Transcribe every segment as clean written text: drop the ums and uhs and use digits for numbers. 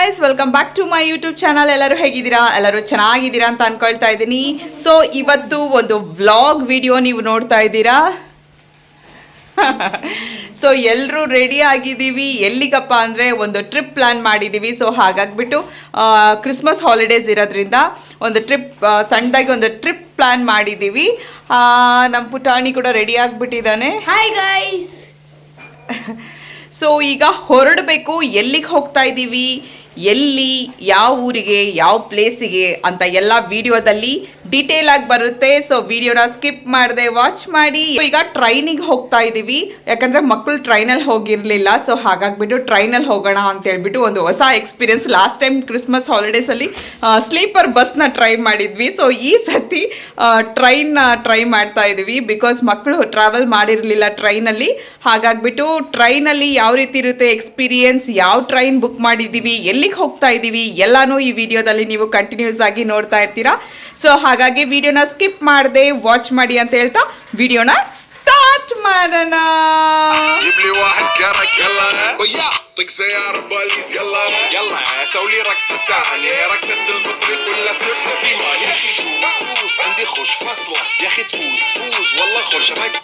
Guys, welcome back to my YouTube channel. ಎಲ್ಲರೂ ಹೇಗಿದ್ದೀರಾ? ಎಲ್ಲರೂ ಚೆನ್ನಾಗಿದ್ದೀರಾ ಅಂತ ಅನ್ಕೊಳ್ತಾ ಇದ್ದೀನಿ. ಸೊ ಇವತ್ತು ಒಂದು ವ್ಲಾಗ್ ವಿಡಿಯೋ ನೀವು ನೋಡ್ತಾ ಇದ್ದೀರಾ. ಸೊ ಎಲ್ಲರೂ ರೆಡಿ ಆಗಿದ್ದೀವಿ. ಎಲ್ಲಿಗಪ್ಪ ಅಂದರೆ ಒಂದು ಟ್ರಿಪ್ ಪ್ಲ್ಯಾನ್ ಮಾಡಿದ್ದೀವಿ. ಸೊ ಹಾಗಾಗ್ಬಿಟ್ಟು ಕ್ರಿಸ್ಮಸ್ ಹಾಲಿಡೇಸ್ ಇರೋದ್ರಿಂದ ಒಂದು ಟ್ರಿಪ್, ಸಣ್ಣದಾಗಿ ಒಂದು ಟ್ರಿಪ್ ಪ್ಲ್ಯಾನ್ ಮಾಡಿದ್ದೀವಿ. ನಮ್ಮ ಪುಟಾಣಿ ಕೂಡ ರೆಡಿ ಆಗಿಬಿಟ್ಟಿದ್ದಾನೆ. Hi guys. ಸೊ ಈಗ ಹೊರಡಬೇಕು. ಎಲ್ಲಿಗೆ ಹೋಗ್ತಾ ಇದ್ದೀವಿ, ಎಲ್ಲಿ, ಯಾವ ಊರಿಗೆ, ಯಾವ ಪ್ಲೇಸಿಗೆ ಅಂತ ಎಲ್ಲ ವಿಡಿಯೋದಲ್ಲಿ ಡೀಟೇಲ್ ಆಗಿ ಬರುತ್ತೆ. ಸೊ ವಿಡಿಯೋನ ಸ್ಕಿಪ್ ಮಾಡದೆ ವಾಚ್ ಮಾಡಿ. ಈಗ ಟ್ರೈನಿಗೆ ಹೋಗ್ತಾ ಇದ್ದೀವಿ, ಯಾಕಂದರೆ ಮಕ್ಕಳು ಟ್ರೈನಲ್ಲಿ ಹೋಗಿರಲಿಲ್ಲ. ಸೊ ಹಾಗಾಗ್ಬಿಟ್ಟು ಟ್ರೈನಲ್ಲಿ ಹೋಗೋಣ ಅಂತ ಹೇಳ್ಬಿಟ್ಟು ಒಂದು ಹೊಸ ಎಕ್ಸ್ಪೀರಿಯನ್ಸ್. ಲಾಸ್ಟ್ ಟೈಮ್ ಕ್ರಿಸ್ಮಸ್ ಹಾಲಿಡೇಸಲ್ಲಿ ಸ್ಲೀಪರ್ ಬಸ್ನ ಟ್ರೈ ಮಾಡಿದ್ವಿ. ಸೊ ಈ ಸತಿ ಟ್ರೈನ್ನ ಟ್ರೈ ಮಾಡ್ತಾ ಇದ್ದೀವಿ, ಬಿಕಾಸ್ ಮಕ್ಕಳು ಟ್ರಾವೆಲ್ ಮಾಡಿರಲಿಲ್ಲ ಟ್ರೈನಲ್ಲಿ. ಹಾಗಾಗ್ಬಿಟ್ಟು ಟ್ರೈನಲ್ಲಿ ಯಾವ ರೀತಿ ಇರುತ್ತೆ ಎಕ್ಸ್ಪೀರಿಯನ್ಸ್, ಯಾವ ಟ್ರೈನ್ ಬುಕ್ ಮಾಡಿದ್ದೀವಿ, ಎಲ್ಲಿಗೆ ಹೋಗ್ತಾ ಇದ್ದೀವಿ ಎಲ್ಲಾನು ಈ ವಿಡಿಯೋದಲ್ಲಿ ನೀವು ಕಂಟಿನ್ಯೂಸ್ ಆಗಿ ನೋಡ್ತಾ ಇರ್ತೀರಾ. ಸೊ ಹಾಗಾಗಿ ವಿಡಿಯೋನ ಸ್ಕಿಪ್ ಮಾಡದೆ ವಾಚ್ ಮಾಡಿ ಅಂತ ಹೇಳ್ತಾ ವಿಡಿಯೋನ ಸ್ಟಾರ್ಟ್ ಮಾಡೋಣ. طق سيارة بوليس يلا يلا سوي لي رقصة ثانية رقصة البطريق ولا سبت إيمان يا أخي فوز عندي خوش فصلة يا أخي تفوز والله خوش رقص.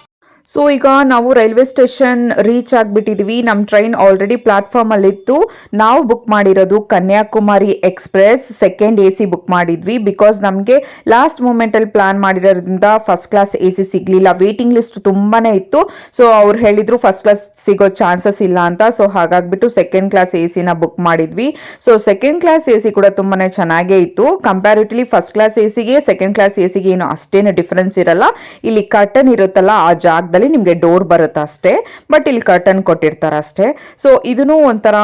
ಸೊ ಈಗ ನಾವು ರೈಲ್ವೆ ಸ್ಟೇಷನ್ ರೀಚ್ ಆಗಿಬಿಟ್ಟಿದ್ವಿ. ನಮ್ಮ ಟ್ರೈನ್ ಆಲ್ರೆಡಿ ಪ್ಲಾಟ್ಫಾರ್ಮಲ್ಲಿತ್ತು. ನಾವು ಬುಕ್ ಮಾಡಿರೋದು Kanyakumari express second AC book ಮಾಡಿದ್ವಿ, ಬಿಕಾಸ್ ನಮಗೆ ಲಾಸ್ಟ್ ಮೂಮೆಂಟಲ್ಲಿ ಪ್ಲಾನ್ ಮಾಡಿರೋದ್ರಿಂದ ಫಸ್ಟ್ ಕ್ಲಾಸ್ AC ಸಿಗಲಿಲ್ಲ. ವೇಟಿಂಗ್ ಲಿಸ್ಟ್ ತುಂಬಾ ಇತ್ತು. ಸೊ ಅವ್ರು ಹೇಳಿದರು ಫಸ್ಟ್ ಕ್ಲಾಸ್ ಸಿಗೋ ಚಾನ್ಸಸ್ ಇಲ್ಲ ಅಂತ. ಸೊ ಹಾಗಾಗ್ಬಿಟ್ಟು ಸೆಕೆಂಡ್ ಕ್ಲಾಸ್ AC ಬುಕ್ ಮಾಡಿದ್ವಿ. ಸೊ ಸೆಕೆಂಡ್ ಕ್ಲಾಸ್ AC ಕೂಡ ತುಂಬಾ ಚೆನ್ನಾಗೇ ಇತ್ತು. ಕಂಪ್ಯಾರಿಟಿವ್ಲಿ ಫಸ್ಟ್ ಕ್ಲಾಸ್ ACಗೆ ಸೆಕೆಂಡ್ ಕ್ಲಾಸ್ ACಗೆ ಏನು ಅಷ್ಟೇನು ಡಿಫ್ರೆನ್ಸ್ ಇರಲ್ಲ. ಇಲ್ಲಿ ಕರ್ಟನ್ ಇರುತ್ತಲ್ಲ, ಆ ಜಾಗದಲ್ಲಿ ನಿಮಗೆ ಡೋರ್ ಬರುತ್ತೆ ಅಷ್ಟೇ, ಬಟ್ ಇಲ್ಲಿ ಕರ್ಟನ್ ಕೊಟ್ಟಿರ್ತಾರೆ ಅಷ್ಟೇ. ಸೊ ಇದೂ ಒಂಥರ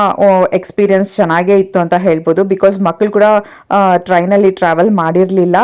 ಎಕ್ಸ್ಪೀರಿಯನ್ಸ್ ಚೆನ್ನಾಗೇ ಇತ್ತು ಅಂತ ಹೇಳ್ಬೋದು, ಬಿಕಾಸ್ ಮಕ್ಕಳು ಕೂಡ ಟ್ರೈನಲ್ಲಿ ಟ್ರಾವೆಲ್ ಮಾಡಿರಲಿಲ್ಲ.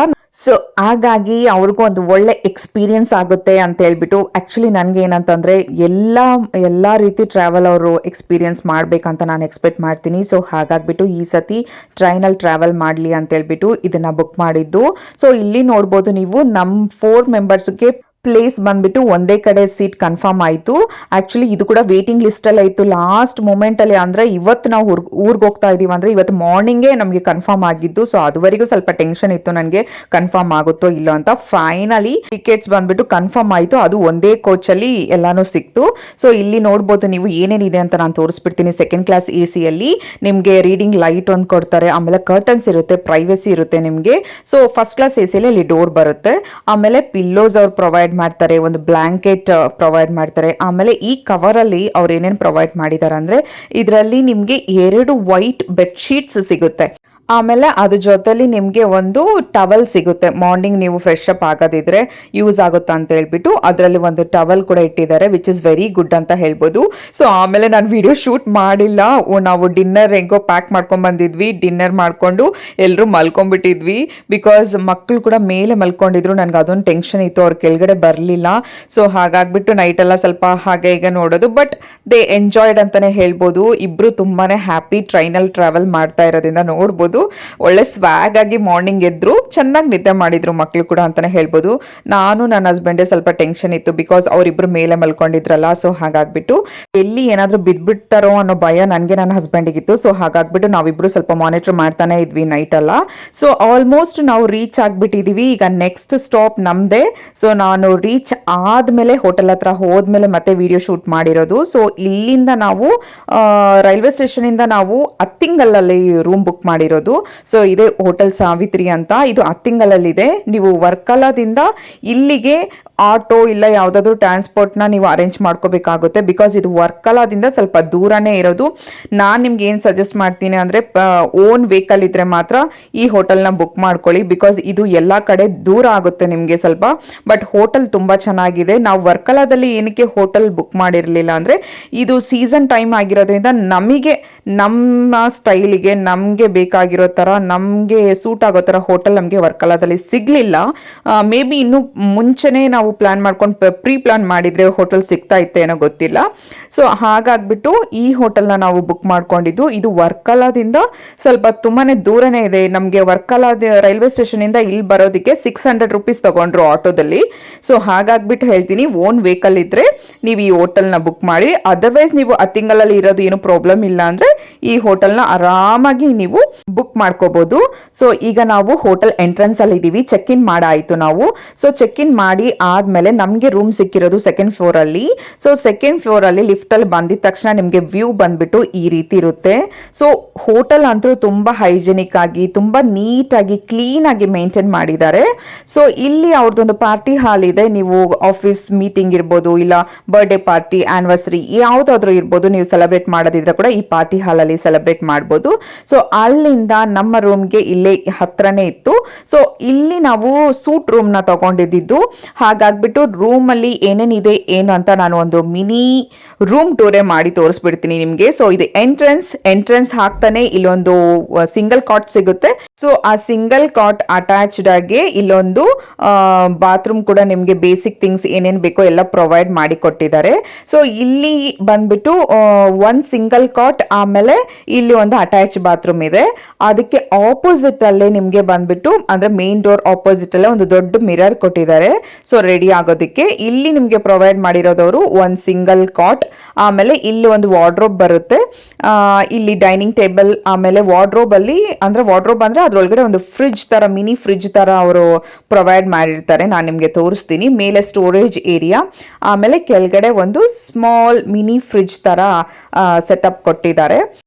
ಸೊ ಹಾಗಾಗಿ ಅವ್ರಿಗೂ ಒಂದು ಒಳ್ಳೆ ಎಕ್ಸ್ಪೀರಿಯನ್ಸ್ ಆಗುತ್ತೆ ಅಂತ ಹೇಳ್ಬಿಟ್ಟು, ಆ್ಯಕ್ಚುಲಿ ನನಗೆ ಏನಂತಂದರೆ ಎಲ್ಲ ರೀತಿ ಟ್ರಾವೆಲ್ ಅವರು ಎಕ್ಸ್ಪೀರಿಯನ್ಸ್ ಮಾಡಬೇಕಂತ ನಾನು ಎಕ್ಸ್ಪೆಕ್ಟ್ ಮಾಡ್ತೀನಿ. ಸೊ ಹಾಗಾಗ್ಬಿಟ್ಟು ಈ ಸತಿ ಟ್ರೈನಲ್ಲಿ ಟ್ರಾವೆಲ್ ಮಾಡಲಿ ಅಂತ ಹೇಳ್ಬಿಟ್ಟು ಇದನ್ನು ಬುಕ್ ಮಾಡಿದ್ದು. ಸೊ ಇಲ್ಲಿ ನೋಡ್ಬೋದು ನೀವು, ನಮ್ಮ 4 ಮೆಂಬರ್ಸ್ಗೆ ಪ್ಲೇಸ್ ಬಂದ್ಬಿಟ್ಟು ಒಂದೇ ಕಡೆ ಸೀಟ್ ಕನ್ಫರ್ಮ್ ಆಯಿತು. ಆ್ಯಕ್ಚುಲಿ ಇದು ಕೂಡ ವೇಟಿಂಗ್ ಲಿಸ್ಟಲ್ಲಿ ಇತ್ತು ಲಾಸ್ಟ್ ಮೂಮೆಂಟಲ್ಲಿ. ಅಂದರೆ ಇವತ್ತು ನಾವು ಊರಿಗೆ ಹೋಗ್ತಾ ಇದ್ದೀವಿ ಅಂದರೆ ಇವತ್ತು ಮಾರ್ನಿಂಗೇ ನಮಗೆ ಕನ್ಫರ್ಮ್ ಆಗಿದ್ದು. ಸೊ ಅದುವರೆಗೂ ಸ್ವಲ್ಪ ಟೆನ್ಷನ್ ಇತ್ತು ನನಗೆ, ಕನ್ಫರ್ಮ್ ಆಗುತ್ತೋ ಇಲ್ಲೋ ಅಂತ. ಫೈನಲಿ ಟಿಕೆಟ್ಸ್ ಬಂದ್ಬಿಟ್ಟು ಕನ್ಫರ್ಮ್ ಆಯಿತು. ಅದು ಒಂದೇ ಕೋಚಲ್ಲಿ ಎಲ್ಲಾನು ಸಿಕ್ತು. ಸೊ ಇಲ್ಲಿ ನೋಡ್ಬೋದು ನೀವು ಏನೇನಿದೆ ಅಂತ ನಾನು ತೋರಿಸ್ಬಿಡ್ತೀನಿ. ಸೆಕೆಂಡ್ ಕ್ಲಾಸ್ AC ನಿಮಗೆ ರೀಡಿಂಗ್ ಲೈಟ್ ಒಂದು ಕೊಡ್ತಾರೆ, ಆಮೇಲೆ ಕರ್ಟನ್ಸ್ ಇರುತ್ತೆ, ಪ್ರೈವಸಿ ಇರುತ್ತೆ ನಿಮಗೆ. ಸೊ ಫಸ್ಟ್ ಕ್ಲಾಸ್ AC ಅಲ್ಲಿ ಡೋರ್ ಬರುತ್ತೆ, ಆಮೇಲೆ ಪಿಲ್ಲೋಸ್ ಅವ್ರು ಪ್ರೊವೈಡ್ ಮಾಡ್ತಾರೆ, ಒಂದು ಬ್ಲಾಂಕೆಟ್ ಪ್ರೊವೈಡ್ ಮಾಡ್ತಾರೆ. ಆಮೇಲೆ ಈ ಕವರ್ ಅಲ್ಲಿ ಅವ್ರು ಏನೇನು ಪ್ರೊವೈಡ್ ಮಾಡಿದ್ದಾರೆ ಅಂದ್ರೆ, ಇದರಲ್ಲಿ ನಿಮ್ಗೆ 2 ವೈಟ್ ಬೆಡ್ಶೀಟ್ಸ್ ಸಿಗುತ್ತೆ. ಆಮೇಲೆ ಅದ್ರ ಜೊತೆಲಿ ನಿಮಗೆ ಒಂದು ಟವಲ್ ಸಿಗುತ್ತೆ. ಮಾರ್ನಿಂಗ್ ನೀವು ಫ್ರೆಶ್ ಅಪ್ ಆಗೋದಿದ್ರೆ ಯೂಸ್ ಆಗುತ್ತಾ ಅಂತ ಹೇಳ್ಬಿಟ್ಟು ಅದರಲ್ಲಿ ಒಂದು ಟವಲ್ ಕೂಡ ಇಟ್ಟಿದ್ದಾರೆ, ವಿಚ್ ಇಸ್ ವೆರಿ ಗುಡ್ ಅಂತ ಹೇಳ್ಬೋದು. ಸೊ ಆಮೇಲೆ ನಾನು ವಿಡಿಯೋ ಶೂಟ್ ಮಾಡಿಲ್ಲ. ನಾವು ಡಿನ್ನರ್ ಹೆಂಗೋ ಪ್ಯಾಕ್ ಮಾಡ್ಕೊಂಡು ಬಂದಿದ್ವಿ. ಡಿನ್ನರ್ ಮಾಡಿಕೊಂಡು ಎಲ್ಲರೂ ಮಲ್ಕೊಂಡ್ಬಿಟ್ಟಿದ್ವಿ, ಬಿಕಾಸ್ ಮಕ್ಕಳು ಕೂಡ ಮೇಲೆ ಮಲ್ಕೊಂಡಿದ್ರು. ನನಗೆ ಅದೊಂದು ಟೆನ್ಷನ್ ಇತ್ತು, ಅವ್ರು ಕೆಳಗಡೆ ಬರಲಿಲ್ಲ. ಸೊ ಹಾಗಾಗ್ಬಿಟ್ಟು ನೈಟೆಲ್ಲ ಸ್ವಲ್ಪ ಹಾಗೆ ಈಗ ನೋಡೋದು, ಬಟ್ ದೇ ಎಂಜಾಯ್ಡ್ ಅಂತಲೇ ಹೇಳ್ಬೋದು. ಇಬ್ಬರು ತುಂಬಾ ಹ್ಯಾಪಿ ಟ್ರೈನಲ್ಲಿ ಟ್ರಾವೆಲ್ ಮಾಡ್ತಾ ಇರೋದ್ರಿಂದ ನೋಡ್ಬೋದು. ಒಳ್ಳೆ ಸ್ವ್ಯಾಗ್ ಆಗಿ ಮಾರ್ನಿಂಗ್ ಎದ್ರು, ಚೆನ್ನಾಗಿ ನಿದ್ದೆ ಮಾಡಿದ್ರು ಮಕ್ಕಳು ಕೂಡ ಅಂತಾನೆ ಹೇಳ್ಬೋದು. ನಾನು ನನ್ನ ಹಸ್ಬೆಂಡೇ ಸ್ವಲ್ಪ ಟೆನ್ಷನ್ ಇತ್ತು, ಬಿಕಾಸ್ ಅವರಿಬ್ರು ಮೇಲೆ ಮಲ್ಕೊಂಡಿದ್ರಲ್ಲ. ಸೊ ಹಾಗಾಗ್ಬಿಟ್ಟು ಎಲ್ಲಿ ಏನಾದರೂ ಬಿದ್ಬಿಡ್ತಾರೋ ಅನ್ನೋ ಭಯ ನನಗೆ ನನ್ನ ಹಸ್ಬೆಂಡಿಗಿತ್ತು. ಸೊ ಹಾಗಾಗ್ಬಿಟ್ಟು ನಾವಿಬ್ರು ಸ್ವಲ್ಪ ಮಾನಿಟರ್ ಮಾಡ್ತಾನೆ ಇದ್ವಿ ನೈಟ್ ಎಲ್ಲ. ಸೊ ಆಲ್ಮೋಸ್ಟ್ ನಾವು ರೀಚ್ ಆಗ್ಬಿಟ್ಟಿದೀವಿ. ಈಗ ನೆಕ್ಸ್ಟ್ ಸ್ಟಾಪ್ ನಮ್ದೇ. ಸೊ ನಾನು ರೀಚ್ ಆದ್ಮೇಲೆ ಹೋಟೆಲ್ ಹತ್ರ ಹೋದ್ಮೇಲೆ ಮತ್ತೆ ವಿಡಿಯೋ ಶೂಟ್ ಮಾಡಿರೋದು. ಸೊ ಇಲ್ಲಿಂದ ನಾವು ರೈಲ್ವೆ ಸ್ಟೇಷನ್ ಇಂದ ನಾವು ಅತ್ತಿಂಗಲ್ಲಲ್ಲಿ ರೂಮ್ ಬುಕ್ ಮಾಡಿರೋದು. ಸೊ ಇದೇ ಹೋಟೆಲ್ ಸಾವಿತ್ರಿ ಅಂತ, ಇದು ಅತ್ತಿಂಗಲಲ್ಲಿದೆ. ನೀವು ವರ್ಕಲಾದಿಂದ ಇಲ್ಲಿಗೆ ಆಟೋ ಇಲ್ಲ ಯಾವುದಾದ್ರೂ ಟ್ರಾನ್ಸ್ಪೋರ್ಟ್ನ ನೀವು ಅರೇಂಜ್ ಮಾಡ್ಕೋಬೇಕಾಗುತ್ತೆ, ಬಿಕಾಸ್ ಇದು ವರ್ಕಲಾದಿಂದ ಸ್ವಲ್ಪ ದೂರನೇ ಇರೋದು. ನಾನು ನಿಮ್ಗೆ ಏನು ಸಜೆಸ್ಟ್ ಮಾಡ್ತೀನಿ ಅಂದರೆ, ಓನ್ ವೆಹಿಕಲ್ ಇದ್ದರೆ ಮಾತ್ರ ಈ ಹೋಟೆಲ್ನ ಬುಕ್ ಮಾಡ್ಕೊಳ್ಳಿ, ಬಿಕಾಸ್ ಇದು ಎಲ್ಲ ಕಡೆ ದೂರ ಆಗುತ್ತೆ ನಿಮಗೆ ಸ್ವಲ್ಪ. ಬಟ್ ಹೋಟೆಲ್ ತುಂಬ ಚೆನ್ನಾಗಿದೆ. ನಾವು ವರ್ಕಲಾದಲ್ಲಿ ಏನಕ್ಕೆ ಹೋಟೆಲ್ ಬುಕ್ ಮಾಡಿರಲಿಲ್ಲ ಅಂದರೆ, ಇದು ಸೀಸನ್ ಟೈಮ್ ಆಗಿರೋದ್ರಿಂದ ನಮಗೆ ನಮ್ಮ ಸ್ಟೈಲಿಗೆ ನಮಗೆ ಬೇಕಾಗಿ ಆಗಿರೋ ಥರ ನಮಗೆ ಸೂಟ್ ಆಗೋ ಥರ ಹೋಟೆಲ್ ನಮಗೆ ವರ್ಕಲಾದಲ್ಲಿ ಸಿಗಲಿಲ್ಲ. ಮೇ ಬಿ ಇನ್ನೂ ಮುಂಚೆನೇ ನಾವು ಪ್ಲ್ಯಾನ್ ಮಾಡ್ಕೊಂಡು ಪ್ರೀ ಪ್ಲಾನ್ ಮಾಡಿದರೆ ಹೋಟೆಲ್ ಸಿಗ್ತಾ ಇತ್ತೇನೋ ಗೊತ್ತಿಲ್ಲ. ಸೊ ಹಾಗಾಗ್ಬಿಟ್ಟು ಈ ಹೋಟೆಲ್ನ ನಾವು ಬುಕ್ ಮಾಡ್ಕೊಂಡಿದ್ದು. ಇದು ವರ್ಕಲಾದಿಂದ ಸ್ವಲ್ಪ ತುಂಬಾ ದೂರನೇ ಇದೆ. ನಮಗೆ ವರ್ಕಲಾದ ರೈಲ್ವೆ ಸ್ಟೇಷನಿಂದ ಇಲ್ಲಿ ಬರೋದಕ್ಕೆ 600 ರುಪೀಸ್ ತಗೊಂಡ್ರು ಆಟೋದಲ್ಲಿ. ಸೊ ಹಾಗಾಗ್ಬಿಟ್ಟು ಹೇಳ್ತೀನಿ, ಓನ್ ವೆಹಿಕಲ್ ಇದ್ದರೆ ನೀವು ಈ ಹೋಟೆಲ್ನ ಬುಕ್ ಮಾಡಿ. ಅದರ್ವೈಸ್ ನೀವು ಅತ್ತಿಂಗಲಲ್ಲಿ ಇರೋದು ಏನು ಪ್ರಾಬ್ಲಮ್ ಇಲ್ಲ ಅಂದರೆ ಈ ಹೋಟೆಲ್ನ ಆರಾಮಾಗಿ ನೀವು ಬುಕ್ ಮಾಡ್ಕೋಬಹುದು. ಸೊ ಈಗ ನಾವು ಹೋಟೆಲ್ ಎಂಟ್ರೆನ್ಸ್ ಅಲ್ಲಿ ಇದ್ದೀವಿ. ಚೆಕ್ ಇನ್ ಮಾಡಾಯಿತು ನಾವು. ಸೊ ಚೆಕ್ ಇನ್ ಮಾಡಿ ಆದ್ಮೇಲೆ ನಮಗೆ ರೂಮ್ ಸಿಕ್ಕಿರೋದು ಸೆಕೆಂಡ್ ಫ್ಲೋರ್ ಅಲ್ಲಿ. ಸೊ ಸೆಕೆಂಡ್ ಫ್ಲೋರ್ ಅಲ್ಲಿ ಲಿಫ್ಟ್ ಅಲ್ಲಿ ಬಂದಿದ ತಕ್ಷಣ ನಿಮಗೆ ವ್ಯೂ ಬಂದ್ಬಿಟ್ಟು ಈ ರೀತಿ ಇರುತ್ತೆ. ಸೊ ಹೋಟೆಲ್ ಅಂತೂ ತುಂಬಾ ಹೈಜೆನಿಕ್ ಆಗಿ ತುಂಬಾ ನೀಟ್ ಆಗಿ ಕ್ಲೀನ್ ಆಗಿ ಮೇಂಟೈನ್ ಮಾಡಿದ್ದಾರೆ. ಸೊ ಇಲ್ಲಿ ಅವ್ರದ್ದೊಂದು ಪಾರ್ಟಿ ಹಾಲ್ ಇದೆ. ನೀವು ಆಫೀಸ್ ಮೀಟಿಂಗ್ ಇರ್ಬೋದು, ಇಲ್ಲ ಬರ್ಡೇ ಪಾರ್ಟಿ, ಆನಿವರ್ಸರಿ ಯಾವುದಾದ್ರೂ ಇರ್ಬೋದು, ನೀವು ಸೆಲೆಬ್ರೇಟ್ ಮಾಡೋದಿದ್ರೆ ಕೂಡ ಈ ಪಾರ್ಟಿ ಹಾಲ್ ಅಲ್ಲಿ ಸೆಲೆಬ್ರೇಟ್ ಮಾಡ್ಬೋದು. ಸೊ ಅಲ್ಲಿಂದ ನಮ್ಮ ರೂಮ್ಗೆ ಇಲ್ಲೇ ಹತ್ರನೇ ಇತ್ತು. ಸೊ ಇಲ್ಲಿ ನಾವು ಸೂಟ್ ರೂಮ್ ನ ತಗೊಂಡಿದ್ದು. ಹಾಗಾಗ್ಬಿಟ್ಟು ರೂಮ್ ಅಲ್ಲಿ ಏನೇನಿದೆ ಏನು ಅಂತ ನಾನು ಒಂದು ಮಿನಿ ರೂಮ್ ಟೂರೇ ಮಾಡಿ ತೋರಿಸ್ಬಿಡ್ತೀನಿ ನಿಮ್ಗೆ. ಸೊ ಇದು ಎಂಟ್ರೆನ್ಸ್ ಹಾಕ್ತಾನೆ ಇಲ್ಲೊಂದು ಸಿಂಗಲ್ ಕಾಟ್ ಸಿಗುತ್ತೆ. ಸೊ ಆ ಸಿಂಗಲ್ ಕಾಟ್ ಅಟ್ಯಾಚ್ಡ್ ಆಗಿ ಇಲ್ಲೊಂದು ಬಾತ್ರೂಮ್ ಕೂಡ ನಿಮ್ಗೆ ಬೇಸಿಕ್ ಥಿಂಗ್ಸ್ ಏನೇನ್ ಬೇಕೋ ಎಲ್ಲ ಪ್ರೊವೈಡ್ ಮಾಡಿ ಕೊಟ್ಟಿದ್ದಾರೆ. ಸೊ ಇಲ್ಲಿ ಬಂದ್ಬಿಟ್ಟು ಒಂದ್ ಸಿಂಗಲ್ ಕಾಟ್, ಆಮೇಲೆ ಇಲ್ಲಿ ಒಂದು ಅಟ್ಯಾಚ್ ಬಾತ್ರೂಮ್ ಇದೆ. ಅದಕ್ಕೆ ಆಪೋಸಿಟ್ ಅಲ್ಲೇ ನಿಮ್ಗೆ ಬಂದ್ಬಿಟ್ಟು ಅಂದ್ರೆ ಮೇನ್ ಡೋರ್ ಆಪೋಸಿಟ್ ಅಲ್ಲೇ ಒಂದು ದೊಡ್ಡ ಮಿರರ್ ಕೊಟ್ಟಿದ್ದಾರೆ. ಸೊ ರೆಡಿ ಆಗೋದಕ್ಕೆ ಇಲ್ಲಿ ನಿಮ್ಗೆ ಪ್ರೊವೈಡ್ ಮಾಡಿರೋದವರು ಒಂದ್ ಸಿಂಗಲ್ ಕಾಟ್, ಆಮೇಲೆ ಇಲ್ಲಿ ಒಂದು ವಾರ್ಡ್ರೋಬ್ ಬರುತ್ತೆ. ಇಲ್ಲಿ ಡೈನಿಂಗ್ ಟೇಬಲ್, ಆಮೇಲೆ ವಾರ್ಡ್ರೋಬ್ ಅಲ್ಲಿ ಅಂದ್ರೆ ಅದ್ರೊಳಗಡೆ ಒಂದು ಫ್ರಿಡ್ಜ್ ತರ, ಮಿನಿ ಫ್ರಿಡ್ಜ್ ತರ ಅವರು ಪ್ರೊವೈಡ್ ಮಾಡಿರ್ತಾರೆ. ನಾನು ನಿಮ್ಗೆ ತೋರಿಸ್ತೀನಿ. ಮೇಲೆ ಸ್ಟೋರೇಜ್ ಏರಿಯಾ, ಆಮೇಲೆ ಕೆಳಗಡೆ ಒಂದು ಸ್ಮಾಲ್ ಮಿನಿ ಫ್ರಿಡ್ಜ್ ತರ ಸೆಟಪ್ ಕೊಟ್ಟಿದ್ದಾರೆ.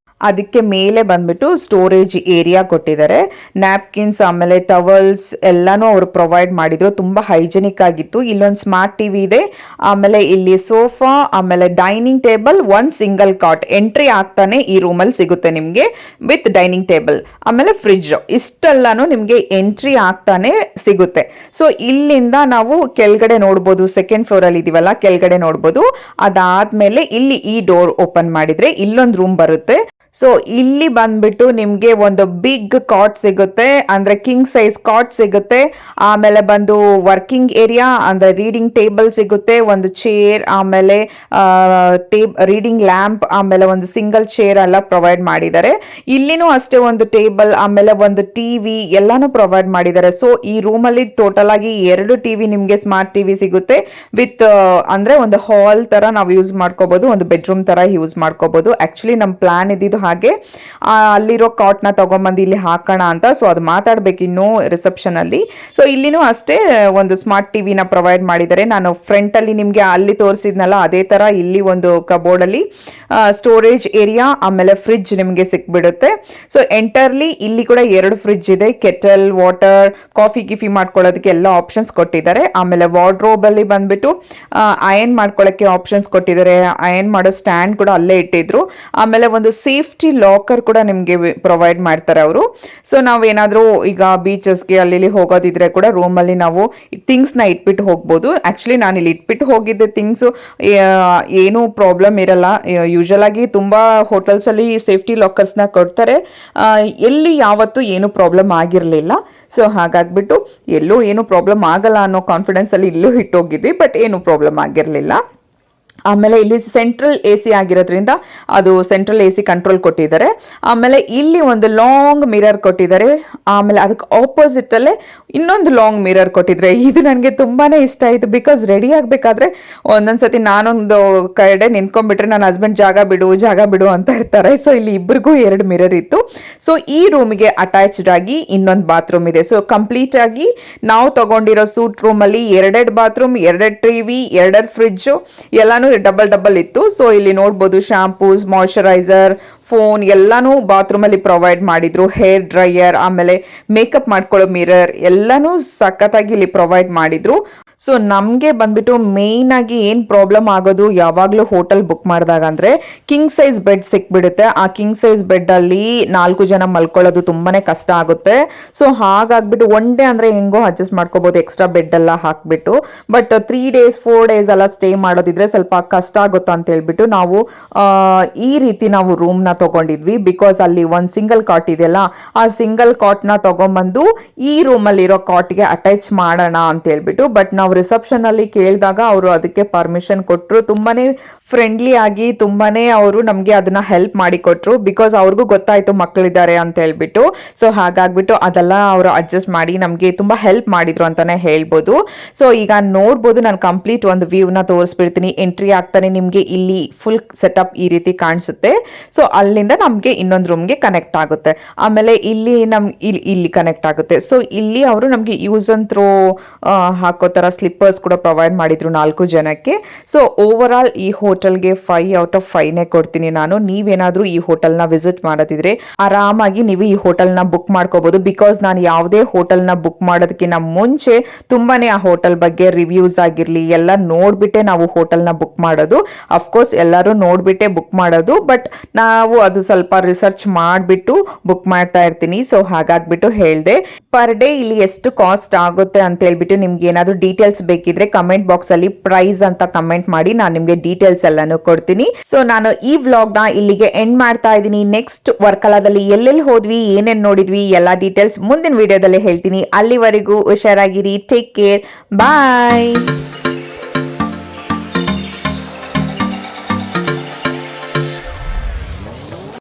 ಅದಕ್ಕೆ ಮೇಲೆ ಬಂದ್ಬಿಟ್ಟು ಸ್ಟೋರೇಜ್ ಏರಿಯಾ ಕೊಟ್ಟಿದ್ದಾರೆ. ನ್ಯಾಪ್ಕಿನ್ಸ್, ಆಮೇಲೆ ಟವಲ್ಸ್ ಎಲ್ಲಾನು ಅವರು ಪ್ರೊವೈಡ್ ಮಾಡಿದ್ರು. ತುಂಬಾ ಹೈಜೆನಿಕ್ ಆಗಿತ್ತು. ಇಲ್ಲೊಂದು ಸ್ಮಾರ್ಟ್ ಟಿವಿ ಇದೆ, ಆಮೇಲೆ ಇಲ್ಲಿ ಸೋಫಾ, ಆಮೇಲೆ ಡೈನಿಂಗ್ ಟೇಬಲ್, ಒಂದ್ ಸಿಂಗಲ್ ಕಾಟ್ ಎಂಟ್ರಿ ಆಗ್ತಾನೆ ಈ ರೂಮಲ್ಲಿ ಸಿಗುತ್ತೆ ನಿಮ್ಗೆ ವಿತ್ ಡೈನಿಂಗ್ ಟೇಬಲ್, ಆಮೇಲೆ ಫ್ರಿಡ್ಜ್. ಇಷ್ಟೆಲ್ಲಾನು ನಿಮ್ಗೆ ಎಂಟ್ರಿ ಆಗ್ತಾನೆ ಸಿಗುತ್ತೆ. ಸೊ ಇಲ್ಲಿಂದ ನಾವು ಕೆಳಗಡೆ ನೋಡ್ಬೋದು. ಸೆಕೆಂಡ್ ಫ್ಲೋರ್ ಅಲ್ಲಿ ಇದೀವಲ್ಲ, ಕೆಳಗಡೆ ನೋಡ್ಬೋದು. ಅದಾದ್ಮೇಲೆ ಇಲ್ಲಿ ಈ ಡೋರ್ ಓಪನ್ ಮಾಡಿದ್ರೆ ಇಲ್ಲೊಂದು ರೂಮ್ ಬರುತ್ತೆ. ಸೊ ಇಲ್ಲಿ ಬಂದ್ಬಿಟ್ಟು ನಿಮ್ಗೆ ಒಂದು ಬಿಗ್ ಕಾಟ್ ಸಿಗುತ್ತೆ, ಅಂದ್ರೆ ಕಿಂಗ್ ಸೈಜ್ ಕಾಟ್ ಸಿಗುತ್ತೆ. ಆಮೇಲೆ ಬಂದು ವರ್ಕಿಂಗ್ ಏರಿಯಾ ಅಂದ್ರೆ ರೀಡಿಂಗ್ ಟೇಬಲ್ ಸಿಗುತ್ತೆ, ಒಂದು ಚೇರ್, ಆಮೇಲೆ ರೀಡಿಂಗ್ ಲ್ಯಾಂಪ್, ಆಮೇಲೆ ಒಂದು ಸಿಂಗಲ್ ಚೇರ್ ಎಲ್ಲ ಪ್ರೊವೈಡ್ ಮಾಡಿದ್ದಾರೆ. ಇಲ್ಲಿನೂ ಅಷ್ಟೇ ಒಂದು ಟೇಬಲ್, ಆಮೇಲೆ ಒಂದು ಟಿವಿ ಎಲ್ಲಾನು ಪ್ರೊವೈಡ್ ಮಾಡಿದ್ದಾರೆ. ಸೊ ಈ ರೂಮ್ ಅಲ್ಲಿ ಟೋಟಲ್ ಆಗಿ 2 ಟಿವಿ ನಿಮ್ಗೆ ಸ್ಮಾರ್ಟ್ ಟಿವಿ ಸಿಗುತ್ತೆ ವಿತ್ ಅಂದ್ರೆ ಒಂದು ಹಾಲ್ ತರ ನಾವು ಯೂಸ್ ಮಾಡ್ಕೋಬಹುದು, ಒಂದು ಬೆಡ್ರೂಮ್ ತರ ಯೂಸ್ ಮಾಡ್ಕೋಬಹುದು. ಆಕ್ಚುಲಿ ನಮ್ ಪ್ಲಾನ್ ಇದ್ದಿದ್ದು ಹಾಗೆ ಅಲ್ಲಿರೋ ಕಾಟ್ ನ ತಗೊಂಡ್ಬಂದು ಇಲ್ಲಿ ಹಾಕೋಣ ಅಂತ. ಸೊ ಅದು ಮಾತಾಡ್ಬೇಕು ಇನ್ನು ರಿಸೆಪ್ಷನ್ ಅಲ್ಲಿ. ಸೊ ಇಲ್ಲಿನೂ ಅಷ್ಟೇ ಒಂದು ಸ್ಮಾರ್ಟ್ ಟಿವಿನ ಪ್ರೊವೈಡ್ ಮಾಡಿದ್ದಾರೆ. ನಾನು ಫ್ರಂಟ್ ಅಲ್ಲಿ ನಿಮ್ಗೆ ಅಲ್ಲಿ ತೋರಿಸಿದ್ನಲ್ಲ ಅದೇ ತರ ಇಲ್ಲಿ ಒಂದು ಕಬೋರ್ಡ್ ಅಲ್ಲಿ ಸ್ಟೋರೇಜ್ ಏರಿಯಾ, ಆಮೇಲೆ ಫ್ರಿಡ್ಜ್ ನಿಮ್ಗೆ ಸಿಕ್ಬಿಡುತ್ತೆ. ಸೊ ಎಂಟರ್ಲಿ ಇಲ್ಲಿ ಕೂಡ 2 ಫ್ರಿಡ್ಜ್ ಇದೆ, ಕೆಟಲ್, ವಾಟರ್, ಕಾಫಿ ಗಿಫಿ ಮಾಡ್ಕೊಳ್ಳೋದಕ್ಕೆ ಎಲ್ಲ ಆಪ್ಷನ್ಸ್ ಕೊಟ್ಟಿದ್ದಾರೆ. ಆಮೇಲೆ ವಾರ್ಡ್ರೋಬ್ ಅಲ್ಲಿ ಬಂದ್ಬಿಟ್ಟು ಅಯನ್ ಮಾಡ್ಕೊಳ್ಳೋಕೆ ಆಪ್ಷನ್ಸ್ ಕೊಟ್ಟಿದ್ದಾರೆ. ಅಯನ್ ಮಾಡೋ ಸ್ಟ್ಯಾಂಡ್ ಕೂಡ ಅಲ್ಲೇ ಇಟ್ಟಿದ್ರು. ಆಮೇಲೆ ಒಂದು ಸೇಫ್ಟಿ ಲಾಕರ್ ಕೂಡ ನಿಮ್ಗೆ ಪ್ರೊವೈಡ್ ಮಾಡ್ತಾರೆ ಅವರು. ಸೊ ನಾವೇನಾದ್ರೂ ಈಗ ಬೀಚಸ್ಗೆ ಅಲ್ಲಿ ಹೋಗೋದಿದ್ರೆ ಕೂಡ ರೂಮ್ ಅಲ್ಲಿ ನಾವು ಥಿಂಗ್ಸ್ ನ ಇಟ್ಬಿಟ್ಟು ಹೋಗ್ಬೋದು. ಆಕ್ಚುಲಿ ನಾನು ಇಲ್ಲಿ ಇಟ್ಬಿಟ್ಟು ಹೋಗಿದ್ದೆ ಥಿಂಗ್ಸ್, ಏನು ಪ್ರಾಬ್ಲಮ್ ಇರಲ್ಲ. ಯೂಶಲ್ ಆಗಿ ತುಂಬಾ ಹೋಟೆಲ್ಸ್ ಅಲ್ಲಿ ಸೇಫ್ಟಿ ಲಾಕರ್ಸ್ ನ ಕೊಡ್ತಾರೆ. ಎಲ್ಲಿ ಯಾವತ್ತೂ ಏನು ಪ್ರಾಬ್ಲಮ್ ಆಗಿರ್ಲಿಲ್ಲ. ಸೊ ಹಾಗಾಗ್ಬಿಟ್ಟು ಎಲ್ಲೂ ಏನು ಪ್ರಾಬ್ಲಮ್ ಆಗಲ್ಲ ಅನ್ನೋ ಕಾನ್ಫಿಡೆನ್ಸ್ ಅಲ್ಲಿ ಇಲ್ಲೂ ಇಟ್ಟೋಗಿದ್ವಿ, ಬಟ್ ಏನು ಪ್ರಾಬ್ಲಮ್ ಆಗಿರ್ಲಿಲ್ಲ. ಆಮೇಲೆ ಇಲ್ಲಿ ಸೆಂಟ್ರಲ್ ಎ ಸಿ ಆಗಿರೋದ್ರಿಂದ ಅದು ಸೆಂಟ್ರಲ್ ಎ ಸಿ ಕಂಟ್ರೋಲ್ ಕೊಟ್ಟಿದ್ದಾರೆ. ಆಮೇಲೆ ಇಲ್ಲಿ ಒಂದು ಲಾಂಗ್ ಮಿರರ್ ಕೊಟ್ಟಿದ್ದಾರೆ. ಆಮೇಲೆ ಅದಕ್ಕೆ ಆಪೋಸಿಟ್ ಅಲ್ಲೇ ಇನ್ನೊಂದು ಲಾಂಗ್ ಮಿರರ್ ಕೊಟ್ಟಿದ್ರೆ. ಇದು ನನಗೆ ತುಂಬಾನೇ ಇಷ್ಟ ಆಯಿತು. ಬಿಕಾಸ್ ರೆಡಿ ಆಗಬೇಕಾದ್ರೆ ಒಂದೊಂದ್ಸತಿ ನಾನೊಂದು ಕಡೆ ನಿಂತ್ಕೊಂಡ್ಬಿಟ್ರೆ ನನ್ನ ಹಸ್ಬೆಂಡ್ ಜಾಗ ಬಿಡು ಅಂತ ಇರ್ತಾರೆ. ಸೊ ಇಲ್ಲಿ ಇಬ್ಬರಿಗೂ 2 ಮಿರರ್ ಇತ್ತು. ಸೊ ಈ ರೂಮ್ಗೆ ಅಟ್ಯಾಚ್ಡ್ ಆಗಿ ಇನ್ನೊಂದು ಬಾತ್ರೂಮ್ ಇದೆ. ಸೊ ಕಂಪ್ಲೀಟ್ ಆಗಿ ನಾವು ತಗೊಂಡಿರೋ ಸೂಟ್ ರೂಮ್ ಅಲ್ಲಿ 2 ಬಾತ್ರೂಮ್, 2 ಟಿವಿ, 2 ಫ್ರಿಡ್ಜ್ ಎಲ್ಲಾನು ಡಬಲ್ ಇತ್ತು. ಸೊ ಇಲ್ಲಿ ನೋಡ್ಬೋದು ಶಾಂಪೂಸ್, ಮಾಯಶ್ಚರೈಸರ್, ಫೋನ್ ಎಲ್ಲಾನು ಬಾತ್ರೂಮ್ ಅಲ್ಲಿ ಪ್ರೊವೈಡ್ ಮಾಡಿದ್ರು. ಹೇರ್ ಡ್ರೈಯರ್, ಆಮೇಲೆ ಮೇಕಪ್ ಮಾಡ್ಕೊಳ್ಳೋ ಮಿರರ್ ಎಲ್ಲಾನು ಸಖತ್ತಾಗಿ ಇಲ್ಲಿ ಪ್ರೊವೈಡ್ ಮಾಡಿದ್ರು. ಸೊ ನಮಗೆ ಬಂದ್ಬಿಟ್ಟು ಮೇಯ್ನ್ ಆಗಿ ಏನು ಪ್ರಾಬ್ಲಮ್ ಆಗೋದು ಯಾವಾಗಲೂ ಹೋಟೆಲ್ ಬುಕ್ ಮಾಡಿದಾಗ ಅಂದರೆ ಕಿಂಗ್ ಸೈಜ್ ಬೆಡ್ ಸಿಕ್ಬಿಡುತ್ತೆ. ಆ ಕಿಂಗ್ ಸೈಜ್ ಬೆಡ್ಡಲ್ಲಿ 4 ಜನ ಮಲ್ಕೊಳ್ಳೋದು ತುಂಬಾ ಕಷ್ಟ ಆಗುತ್ತೆ. ಸೊ ಹಾಗಾಗ್ಬಿಟ್ಟು ಒನ್ ಡೇ ಅಂದರೆ ಹೆಂಗೋ ಅಡ್ಜಸ್ಟ್ ಮಾಡ್ಕೋಬೋದು ಎಕ್ಸ್ಟ್ರಾ ಬೆಡ್ ಎಲ್ಲ ಹಾಕಿಬಿಟ್ಟು. ಬಟ್ 3 days 4 days ಎಲ್ಲ ಸ್ಟೇ ಮಾಡೋದಿದ್ರೆ ಸ್ವಲ್ಪ ಕಷ್ಟ ಆಗುತ್ತಾ ಅಂತ ಹೇಳ್ಬಿಟ್ಟು ನಾವು ಈ ರೀತಿ ನಾವು ರೂಮ್ನ ತೊಗೊಂಡಿದ್ವಿ. ಬಿಕಾಸ್ ಅಲ್ಲಿ ಒಂದು ಸಿಂಗಲ್ ಕಾಟ್ ಇದೆಯಲ್ಲ, ಆ ಸಿಂಗಲ್ ಕಾಟ್ನ ತೊಗೊಂಬಂದು ಈ ರೂಮಲ್ಲಿರೋ ಕಾಟ್ಗೆ ಅಟ್ಯಾಚ್ ಮಾಡೋಣ ಅಂತ ಹೇಳ್ಬಿಟ್ಟು. ಬಟ್ ನಾವು ರಿಸೆಪ್ಷನ್ ಅಲ್ಲಿ ಕೇಳಿದಾಗ ಅವರು ಅದಕ್ಕೆ ಪರ್ಮಿಷನ್ ಕೊಟ್ಟರು. ತುಂಬಾನೇ ಫ್ರೆಂಡ್ಲಿ ಆಗಿ ತುಂಬಾನೇ ಅವರು ನಮಗೆ ಅದನ್ನ ಹೆಲ್ಪ್ ಮಾಡಿ ಕೊಟ್ರು. ಬಿಕಾಸ್ ಅವ್ರಿಗೂ ಗೊತ್ತಾಯ್ತು ಮಕ್ಕಳಿದ್ದಾರೆ ಅಂತ ಹೇಳ್ಬಿಟ್ಟು. ಸೊ ಹಾಗಾಗ್ಬಿಟ್ಟು ಅದೆಲ್ಲ ಅವರು ಅಡ್ಜಸ್ಟ್ ಮಾಡಿ ನಮಗೆ ತುಂಬಾ ಹೆಲ್ಪ್ ಮಾಡಿದ್ರು ಅಂತಾನೆ ಹೇಳ್ಬೋದು. ಸೊ ಈಗ ನೋಡ್ಬೋದು, ನಾನು ಕಂಪ್ಲೀಟ್ ಒಂದು ವ್ಯೂನ ತೋರಿಸ್ಬಿಡ್ತೀನಿ. ಎಂಟ್ರಿ ಆಗ್ತಾನೆ ನಿಮಗೆ ಇಲ್ಲಿ ಫುಲ್ ಸೆಟಪ್ ಈ ರೀತಿ ಕಾಣಿಸುತ್ತೆ. ಸೊ ಅಲ್ಲಿಂದ ನಮಗೆ ಇನ್ನೊಂದು ರೂಮ್ಗೆ ಕನೆಕ್ಟ್ ಆಗುತ್ತೆ. ಆಮೇಲೆ ಇಲ್ಲಿ ಇಲ್ಲಿ ಕನೆಕ್ಟ್ ಆಗುತ್ತೆ. ಸೊ ಇಲ್ಲಿ ಅವರು ನಮಗೆ ಯೂಸ್ ಅಂಡ್ ಥ್ರೋ ಹಾಕೋ ತರ ಸ್ಲಿಪ್ಪರ್ಸ್ ಕೂಡ ಪ್ರೊವೈಡ್ ಮಾಡಿದ್ರು 4 ಜನಕ್ಕೆ. ಸೊ ಓವರ್ ಆಲ್ ಈ ಹೋಟೆಲ್ಗೆ 5 out of 5 ಕೊಡ್ತೀನಿ ನಾನು. ನೀವೇನಾದ್ರೂ ಈ ಹೋಟೆಲ್ನ ವಿಸಿಟ್ ಮಾಡೋದಿದ್ರೆ ಆರಾಮಾಗಿ ನೀವು ಈ ಹೋಟೆಲ್ನ ಬುಕ್ ಮಾಡ್ಕೋಬಹುದು. ಬಿಕಾಸ್ ನಾನು ಯಾವುದೇ ಹೋಟೆಲ್ನ ಬುಕ್ ಮಾಡೋದಕ್ಕಿಂತ ಮುಂಚೆ ತುಂಬಾನೇ ಆ ಹೋಟೆಲ್ ಬಗ್ಗೆ ರಿವ್ಯೂಸ್ ಆಗಿರ್ಲಿ ಎಲ್ಲ ನೋಡ್ಬಿಟ್ಟೆ ನಾವು ಹೋಟೆಲ್ನ ಬುಕ್ ಮಾಡೋದು. ಅಫ್ಕೋರ್ಸ್ ಎಲ್ಲರೂ ನೋಡ್ಬಿಟ್ಟೆ ಬುಕ್ ಮಾಡೋದು, ಬಟ್ ನಾವು ಅದು ಸ್ವಲ್ಪ ರಿಸರ್ಚ್ ಮಾಡಿಬಿಟ್ಟು ಬುಕ್ ಮಾಡ್ತಾ ಇರ್ತೀನಿ. ಸೊ ಹಾಗಾಗ್ಬಿಟ್ಟು ಹೇಳಿದೆ. ಪರ್ ಡೇ ಇಲ್ಲಿ ಎಷ್ಟು ಕಾಸ್ಟ್ ಆಗುತ್ತೆ ಅಂತ ಹೇಳ್ಬಿಟ್ಟು ನಿಮ್ಗೆ ಏನಾದ್ರು ಡೀಟೇಲ್ಸ್ ಬೇಕಿದ್ರೆ ಕಮೆಂಟ್ ಬಾಕ್ಸ್ ಅಲ್ಲಿ ಪ್ರೈಸ್ ಅಂತ ಕಮೆಂಟ್ ಮಾಡಿ, ನಾನು ನಿಮ್ಗೆ ಡೀಟೇಲ್ಸ್ ಎಲ್ಲಾನು ಕೊಡ್ತೀನಿ. ಸೊ ನಾನು ಈ ವ್ಲಾಗ್ ನ ಇಲ್ಲಿಗೆ ಎಂಡ್ ಮಾಡ್ತಾ ಇದ್ದೀನಿ. ನೆಕ್ಸ್ಟ್ ವರ್ಕಲಾದಲ್ಲಿ ಎಲ್ಲೆಲ್ಲಿ ಹೋದ್ವಿ, ಏನೇನ್ ನೋಡಿದ್ವಿ ಎಲ್ಲ ಡೀಟೇಲ್ಸ್ ಮುಂದಿನ ವಿಡಿಯೋದಲ್ಲಿ ಹೇಳ್ತೀನಿ. ಅಲ್ಲಿವರೆಗೂ ಹುಷಾರಾಗಿರಿ. Take care. ಬಾಯ್.